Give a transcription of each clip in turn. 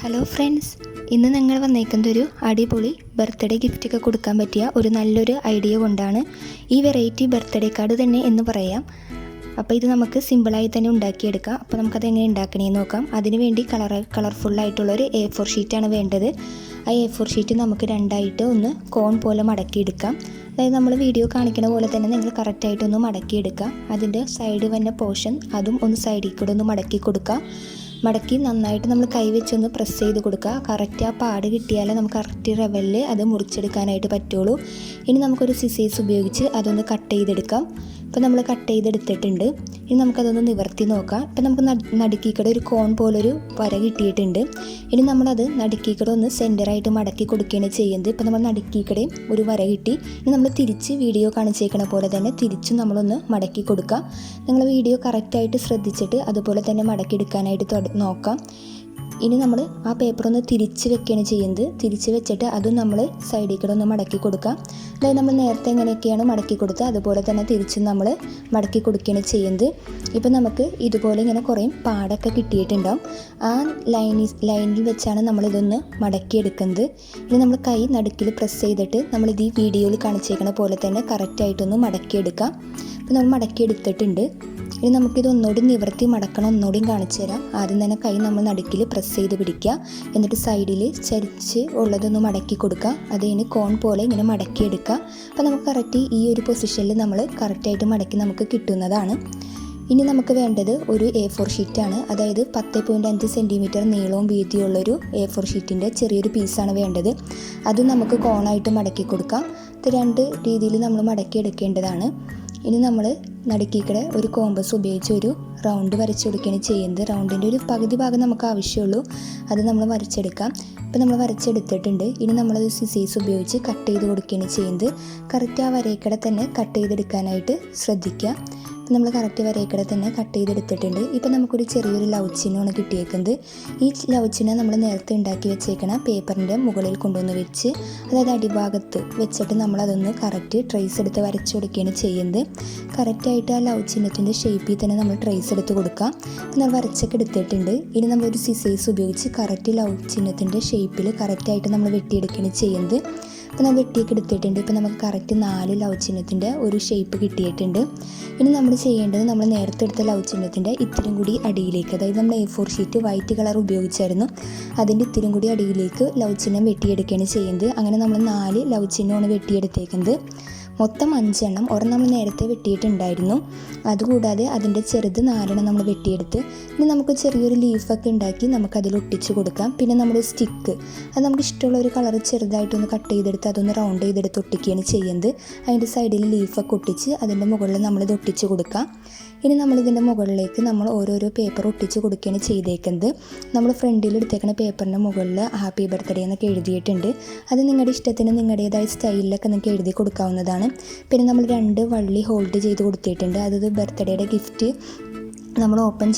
Hello friends, ഇന്ന് ഞങ്ങൾ വന്നേക്കുന്നത് അടിപൊളി ബർത്ത്ഡേ ഗിഫ്റ്റൊക്കെ കൊടുക്കാൻ പറ്റിയ നല്ലൊരു ഐഡിയ കൊണ്ടാണ്. ഈ വെറൈറ്റി ബർത്ത്ഡേ കാർഡ് തന്നെ എന്ന് പറയാം. അപ്പോൾ ഇത് നമുക്ക് സിമ്പിളായി തന്നെ ഉണ്ടാക്കിയെടുക്കാം. അപ്പോൾ നമുക്കത് എങ്ങനെ ഉണ്ടാക്കണമെന്ന് നോക്കാം. അതിന് വേണ്ടി കളർഫുള്ളായിട്ടുള്ളൊരു A4 ഷീറ്റാണ് വേണ്ടത്. ആ A4 ഷീറ്റ് നമുക്ക് രണ്ടായിട്ട് ഒന്ന് കോൺ പോലെ മടക്കിയെടുക്കാം. അതായത് നമ്മൾ വീഡിയോ കാണിക്കുന്ന പോലെ തന്നെ നിങ്ങൾ കറക്റ്റായിട്ടൊന്ന് മടക്കിയെടുക്കുക. അതിൻ്റെ സൈഡ് വന്ന പോർഷൻ അതും ഒന്ന് സൈഡിൽ കൂടെ ഒന്ന് മടക്കി കൊടുക്കുക. മടക്കി നന്നായിട്ട് നമ്മൾ കൈ വെച്ചൊന്ന് പ്രസ് ചെയ്ത് കൊടുക്കുക. കറക്റ്റ് ആ പാട് കിട്ടിയാലേ നമുക്ക് കറക്റ്റ് ലെവലിൽ അത് മുറിച്ചെടുക്കാനായിട്ട് പറ്റുള്ളൂ. ഇനി നമുക്കൊരു സിസേഴ്സ് ഉപയോഗിച്ച് അതൊന്ന് കട്ട് ചെയ്തെടുക്കാം. ഇപ്പോൾ നമ്മൾ കട്ട് ചെയ്തെടുത്തിട്ടുണ്ട്. ഇനി നമുക്കതൊന്ന് നിവർത്തി നോക്കാം. ഇപ്പോൾ നമുക്ക് നടുക്കിക്കടെ ഒരു കോൺ പോലൊരു വര കിട്ടിയിട്ടുണ്ട്. ഇനി നമ്മളത് നടുക്കിക്കടെ ഒന്ന് സെൻറ്ററായിട്ട് മടക്കി കൊടുക്കുകയാണ് ചെയ്യുന്നത്. ഇപ്പോൾ നമ്മൾ നടുക്കിക്കടയും ഒരു വര കിട്ടി. ഇനി നമ്മൾ തിരിച്ച് വീഡിയോ കാണിച്ചേക്കണ പോലെ തന്നെ തിരിച്ചും നമ്മളൊന്ന് മടക്കി കൊടുക്കുക. നിങ്ങൾ വീഡിയോ കറക്റ്റായിട്ട് ശ്രദ്ധിച്ചിട്ട് അതുപോലെ തന്നെ മടക്കി എടുക്കാനായിട്ട് നോക്കാം. ഇനി നമ്മൾ ആ പേപ്പർ ഒന്ന് തിരിച്ച് വെക്കുകയാണ് ചെയ്യുന്നത്. തിരിച്ച് വെച്ചിട്ട് അതും നമ്മൾ സൈഡിൽ കൂടെ ഒന്ന് മടക്കി കൊടുക്കുക. അതായത് നമ്മൾ നേരത്തെ എങ്ങനെയൊക്കെയാണ് മടക്കി കൊടുത്തത് അതുപോലെ തന്നെ തിരിച്ചും നമ്മൾ മടക്കി കൊടുക്കുകയാണ് ചെയ്യുന്നത്. ഇപ്പം നമുക്ക് ഇതുപോലെ ഇങ്ങനെ കുറേ പാടൊക്കെ കിട്ടിയിട്ടുണ്ടാവും. ആ ലൈനിൽ വെച്ചാണ് നമ്മളിതൊന്ന് മടക്കിയെടുക്കുന്നത്. ഇനി നമ്മൾ കൈ നടുക്കിൽ പ്രസ് ചെയ്തിട്ട് നമ്മളിത് ഈ വീഡിയോയിൽ കാണിച്ചേക്കണ പോലെ തന്നെ കറക്റ്റായിട്ടൊന്ന് മടക്കിയെടുക്കാം. അപ്പോൾ നമ്മൾ മടക്കിയെടുത്തിട്ടുണ്ട്. ഇനി നമുക്കിത് ഒന്നുകൂടി നിവർത്തി മടക്കണം. ഒന്നുകൂടിയും കാണിച്ചു തരാം. ആദ്യം തന്നെ കൈ നമ്മൾ നടുക്കിൽ പ്രസ് ചെയ്ത് പിടിക്കുക. എന്നിട്ട് സൈഡിൽ ചരിച്ച് ഉള്ളതൊന്ന് മടക്കി കൊടുക്കുക. അതിന് കോൺ പോലെ ഇങ്ങനെ മടക്കിയെടുക്കുക. അപ്പോൾ നമുക്ക് കറക്റ്റ് ഈ ഒരു പൊസിഷനിൽ നമ്മൾ കറക്റ്റായിട്ട് മടക്കി നമുക്ക് കിട്ടുന്നതാണ്. ഇനി നമുക്ക് വേണ്ടത് ഒരു A4 ഷീറ്റാണ്. അതായത് 10.5 സെൻറ്റിമീറ്റർ നീളവും വീതിയുള്ളൊരു A4 ഷീറ്റിൻ്റെ ചെറിയൊരു പീസാണ് വേണ്ടത്. അത് നമുക്ക് കോണായിട്ട് മടക്കി കൊടുക്കാം. ഇത് രണ്ട് രീതിയിൽ നമ്മൾ മടക്കി എടുക്കേണ്ടതാണ്. ഇനി നമ്മൾ നടുക്കിക്കടെ ഒരു കോമ്പസ് ഉപയോഗിച്ച് ഒരു റൗണ്ട് വരച്ച് കൊടുക്കുകയാണ് ചെയ്യുന്നത്. റൗണ്ടിൻ്റെ ഒരു പകുതി ഭാഗം നമുക്ക് ആവശ്യമുള്ളൂ. അത് നമ്മൾ വരച്ചെടുക്കാം. ഇപ്പോൾ നമ്മൾ വരച്ചെടുത്തിട്ടുണ്ട്. ഇനി നമ്മളത് സിസേഴ്സ് ഉപയോഗിച്ച് കട്ട് ചെയ്ത് കൊടുക്കുകയാണ് ചെയ്യുന്നത്. കറക്റ്റ് ആ വരയ്ക്കടെ തന്നെ കട്ട് ചെയ്തെടുക്കാനായിട്ട് ശ്രദ്ധിക്കുക. ഇപ്പോൾ നമ്മൾ കറക്റ്റ് വരയ്ക്കടെ തന്നെ കട്ട് ചെയ്തെടുത്തിട്ടുണ്ട്. ഇപ്പോൾ നമുക്കൊരു ചെറിയൊരു ലവ് ചിഹ്നമാണ് കിട്ടിയേക്കുന്നത്. ഈ ലവ് ചിഹ്നം നമ്മൾ നേരത്തെ ഉണ്ടാക്കി വെച്ചേക്കണ പേപ്പറിൻ്റെ മുകളിൽ കൊണ്ടുവന്ന് വെച്ച്, അതായത് അടിഭാഗത്ത് വെച്ചിട്ട് നമ്മളതൊന്ന് കറക്റ്റ് ട്രേസ് എടുത്ത് വരച്ച് കൊടുക്കുകയാണ് ചെയ്യുന്നത്. കറക്റ്റായിട്ട് ആ ലവ് ചിഹ്നത്തിൻ്റെ ഷേപ്പിൽ തന്നെ നമ്മൾ ട്രേസ് എടുത്ത് കൊടുക്കാം. അപ്പോൾ നമ്മൾ വരച്ചൊക്കെ എടുത്തിട്ടുണ്ട്. ഇനി നമ്മളൊരു സിസേഴ്സ് ഉപയോഗിച്ച് കറക്റ്റ് ലവ് ചിഹ്നത്തിൻ്റെ ഷേപ്പിൽ കറക്റ്റായിട്ട് നമ്മൾ വെട്ടിയെടുക്കുകയാണ് ചെയ്യുന്നത്. അപ്പോൾ നമ്മൾ വെട്ടിയൊക്കെ എടുത്തിട്ടുണ്ട്. ഇപ്പോൾ നമുക്ക് കറക്റ്റ് 4 ലവ് ചിഹ്നത്തിൻ്റെ ഒരു ഷേപ്പ് കിട്ടിയിട്ടുണ്ട്. ഇനി നമ്മൾ ചെയ്യേണ്ടത് നമ്മൾ നേരത്തെ എടുത്ത ലവ് ചിഹ്നത്തിൻ്റെ ഇത്തിരി കൂടി അടിയിലേക്ക്, അതായത് നമ്മൾ A4 ഷീറ്റ് വൈറ്റ് കളർ ഉപയോഗിച്ചായിരുന്നു, അതിൻ്റെ ഇത്തിരി കൂടി അടിയിലേക്ക് ലവ് ചിഹ്നം വെട്ടിയെടുക്കുകയാണ് ചെയ്യുന്നത്. അങ്ങനെ നമ്മൾ 4 ലവ് ചിഹ്നമാണ് വെട്ടിയെടുത്തേക്കുന്നത്. മൊത്തം 5 എണ്ണം. ഒരെണ്ണം നമ്മൾ നേരത്തെ വെട്ടിയിട്ടുണ്ടായിരുന്നു. അതുകൂടാതെ അതിൻ്റെ ചെറുത് 4 എണ്ണം നമ്മൾ വെട്ടിയെടുത്ത് ഇനി നമുക്ക് ചെറിയൊരു ലീഫൊക്കെ ഉണ്ടാക്കി നമുക്കതിൽ ഒട്ടിച്ച് കൊടുക്കാം. പിന്നെ നമ്മുടെ സ്റ്റിക്ക്, അത് നമുക്ക് ഇഷ്ടമുള്ള ഒരു കളർ ചെറുതായിട്ടൊന്ന് കട്ട് ചെയ്തെടുത്ത് അതൊന്ന് റൗണ്ട് ചെയ്തെടുത്ത് ഒട്ടിക്കുകയാണ് ചെയ്യുന്നത്. അതിൻ്റെ സൈഡിൽ ലീഫൊക്കെ ഒട്ടിച്ച് അതിൻ്റെ മുകളിൽ നമ്മളിത് ഒട്ടിച്ച് കൊടുക്കാം. ഇനി നമ്മളിതിൻ്റെ മുകളിലേക്ക് നമ്മൾ ഓരോരോ പേപ്പർ ഒട്ടിച്ച് കൊടുക്കുകയാണ് ചെയ്തേക്കുന്നത്. നമ്മൾ ഫ്രണ്ടിൽ എടുത്തേക്കുന്ന പേപ്പറിൻ്റെ മുകളിൽ ഹാപ്പി ബർത്ത്ഡേ എന്നൊക്കെ എഴുതിയിട്ടുണ്ട്. അത് നിങ്ങളുടെ ഇഷ്ടത്തിന് നിങ്ങളുടേതായ സ്റ്റൈലിലൊക്കെ നിങ്ങൾക്ക് എഴുതി കൊടുക്കാവുന്നതാണ്. പിന്നെ നമ്മൾ 2 വള്ളി ഹോൾഡ് ചെയ്ത് കൊടുത്തിട്ടുണ്ട്. അത് ബർത്ത്ഡേയുടെ ഗിഫ്റ്റ് നമ്മൾ ഓപ്പൺ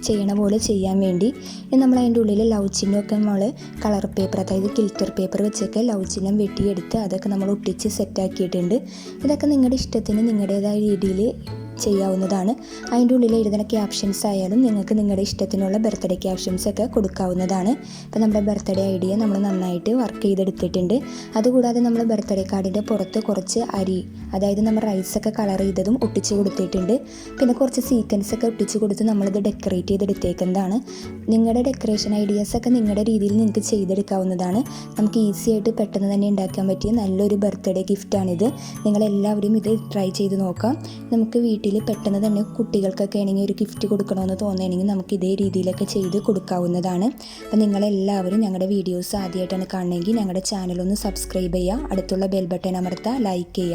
ചെയ്യണ പോലെ ചെയ്യാൻ വേണ്ടി. ഇനി നമ്മൾ അതിൻ്റെ ഉള്ളിൽ ലവ് ചിഹ്നമൊക്കെ നമ്മൾ കളർ പേപ്പർ, അതായത് കിൽറ്റർ പേപ്പർ വെച്ചൊക്കെ ലവ് ചിഹ്നം വെട്ടിയെടുത്ത് അതൊക്കെ നമ്മൾ ഒട്ടിച്ച് സെറ്റാക്കിയിട്ടുണ്ട്. ഇതൊക്കെ നിങ്ങളുടെ ഇഷ്ടത്തിന് നിങ്ങളുടേതായ രീതിയിൽ ചെയ്യാവുന്നതാണ്. അതിൻ്റെ ഉള്ളിൽ എഴുതുന്ന ക്യാപ്ഷൻസ് ആയാലും നിങ്ങൾക്ക് നിങ്ങളുടെ ഇഷ്ടത്തിനുള്ള ബർത്ത്ഡേ ക്യാപ്ഷൻസൊക്കെ കൊടുക്കാവുന്നതാണ്. ഇപ്പോൾ നമ്മുടെ ബർത്ത്ഡേ ഐഡിയ നമ്മൾ നന്നായിട്ട് വർക്ക് ചെയ്തെടുത്തിട്ടുണ്ട്. അതുകൂടാതെ നമ്മൾ ബർത്ത്ഡേ കാർഡിൻ്റെ പുറത്ത് കുറച്ച് അരി, അതായത് നമ്മൾ റൈസൊക്കെ കളർ ചെയ്തതും ഒട്ടിച്ച് കൊടുത്തിട്ടുണ്ട്. പിന്നെ കുറച്ച് സീക്വൻസൊക്കെ ഒട്ടിച്ച് കൊടുത്ത് നമ്മളിത് ഡെക്കറേറ്റ് ചെയ്തെടുത്തേക്കുന്നതാണ്. നിങ്ങളുടെ ഡെക്കറേഷൻ ഐഡിയാസൊക്കെ നിങ്ങളുടെ രീതിയിൽ നിങ്ങൾക്ക് ചെയ്തെടുക്കാവുന്നതാണ്. നമുക്ക് ഈസി ആയിട്ട് പെട്ടെന്ന് തന്നെ ഉണ്ടാക്കാൻ പറ്റിയ നല്ലൊരു ബർത്ത്ഡേ ഗിഫ്റ്റാണിത്. നിങ്ങളെല്ലാവരും ഇത് ട്രൈ ചെയ്ത് നോക്കാം. നമുക്ക് വീട്ടിൽ പെട്ടെന്ന് തന്നെ കുട്ടികൾക്കൊക്കെ ആണെങ്കിൽ ഒരു ഗിഫ്റ്റ് കൊടുക്കണമെന്ന് തോന്നുകയാണെങ്കിൽ നമുക്ക് ഇതേ രീതിയിലൊക്കെ ചെയ്ത് കൊടുക്കാവുന്നതാണ്. അപ്പോൾ നിങ്ങളെല്ലാവരും ഞങ്ങളുടെ വീഡിയോസ് ആദ്യമായിട്ടാണ് കാണണമെങ്കിൽ ഞങ്ങളുടെ ചാനലൊന്ന് സബ്സ്ക്രൈബ് ചെയ്യുക, അടുത്തുള്ള ബെൽ ബട്ടൺ അമർത്തുക, ലൈക്ക് ചെയ്യുക.